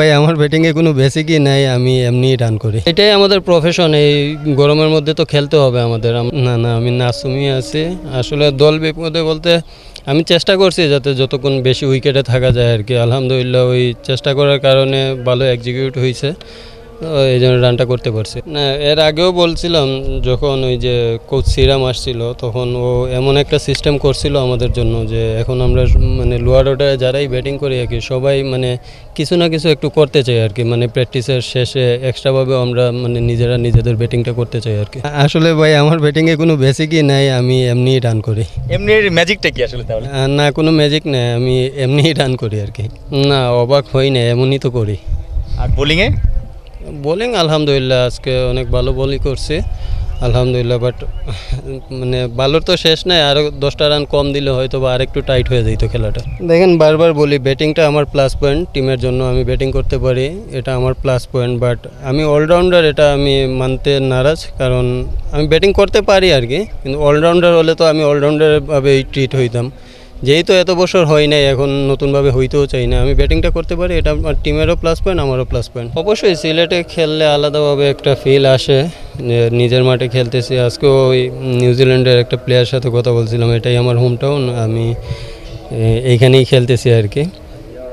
ভাই আমার ব্যাটিংয়ে কোনো বেসিকই নাই, আমি এমনিই রান করি। এটাই আমাদের প্রফেশন। এই গরমের মধ্যে তো খেলতে হবে আমাদের। না আমি নাসুমি আছি। আসলে দল বিপদে বলতে আমি চেষ্টা করছি যাতে যতক্ষণ বেশি উইকেটে থাকা যায় আর কি। আলহামদুলিল্লাহ ওই চেষ্টা করার কারণে ভালো এক্সিকিউট হয়েছে, তো এই জন্য রানটা করতে পারছি। না এর আগেও বলছিলাম, যখন ওই যে কোচ সিরাম আসছিল তখন ও এমন একটা সিস্টেম করছিল আমাদের জন্য যে এখন আমরা মানে লোয়ার অর্ডারে যারাই ব্যাটিং করি আর কি, সবাই মানে কিছু না কিছু একটু করতে চাই আর কি। মানে প্র্যাকটিসের শেষে এক্সট্রাভাবে আমরা মানে নিজেরা নিজেদের ব্যাটিংটা করতে চাই আর কি। আসলে ভাই আমার ব্যাটিংয়ে কোনো বেসিকই নাই, আমি এমনিই রান করি। এমনির ম্যাজিকটা কি আসলে তাহলে? না কোনো ম্যাজিক নেই, আমি এমনিই রান করি আর কি। না অবাক হই না, এমনই তো করি। আর বোলিংয়ে? বোলিং আলহামদুলিল্লাহ আজকে অনেক ভালো বলই করছে আলহামদুলিল্লাহ, বাট মানে ভালোর তো শেষ নাই, আরও 10টা রান কম দিলে হয়তো বা আরেকটু টাইট হয়ে যেত খেলাটা। দেখেন বারবার বলি ব্যাটিংটা আমার প্লাস পয়েন্ট, টিমের জন্য আমি ব্যাটিং করতে পারি, এটা আমার প্লাস পয়েন্ট। বাট আমি অলরাউন্ডার এটা আমি মানতে নারাজ, কারণ আমি ব্যাটিং করতে পারি আর কি, কিন্তু অলরাউন্ডার হলে তো আমি অলরাউন্ডারভাবেই ট্রিট হইতাম। যেহেতু এত বছর হয় নাই, এখন নতুনভাবে হইতেও চাই না, আমি ব্যাটিংটা করতে পারি, এটা আমার টিমেরও প্লাস পয়েন্ট, আমারও প্লাস পয়েন্ট। অবশ্যই সিলেটে খেললে আলাদাভাবে একটা ফিল আসে, নিজের মাঠে খেলতেছি। আজকেও ওই নিউজিল্যান্ডের একটা প্লেয়ার সাথে কথা বলছিলাম, এটাই আমার হোম টাউন, আমি এইখানেই খেলতেছি আর কি।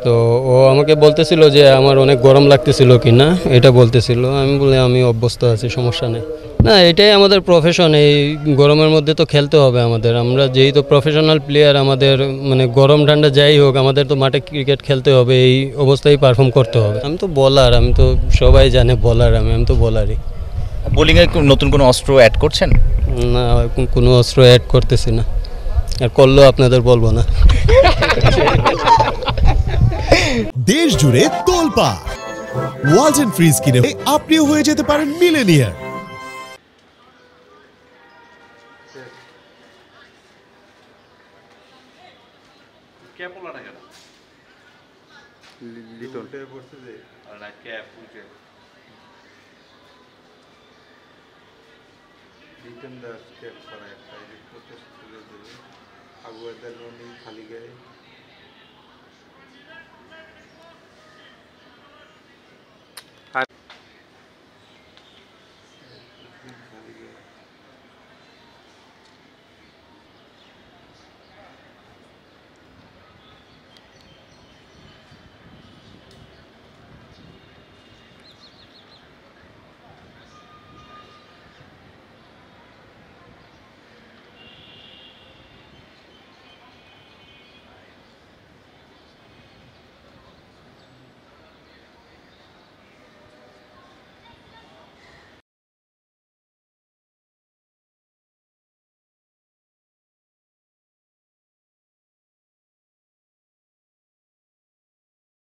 তো ও আমাকে বলতেছিল যে আমার অনেক গরম লাগতেছিল কি না, এটা বলতেছিল। আমি বলে আমি অভ্যস্ত আছি, সমস্যা নেই। না এটাই আমাদের প্রফেশন, এই গরমের মধ্যে তো খেলতে হবে আমাদের। আমরা যেই তো প্রফেশনাল প্লেয়ার, আমাদের মানে গরম ঠান্ডা যাই হোক আমাদের তো মাঠে ক্রিকেট খেলতে হবে, এই অবস্থায় পারফর্ম করতে হবে। আমি তো বলার, আমি তো সবাই জানে বলার, আমি তো বলারই। বোলিংয়ে নতুন কোনো অস্ত্র অ্যাড করছেন? না কোনো অস্ত্র অ্যাড করতেছি না, আর করলেও আপনাদের বলবো না। দেশ জুড়ে তোলপাড় ওয়ালটন ফ্রিজ কিনে আপনিও হয়ে যেতে পারেন মিলেনিয়ার। খালি গায়ে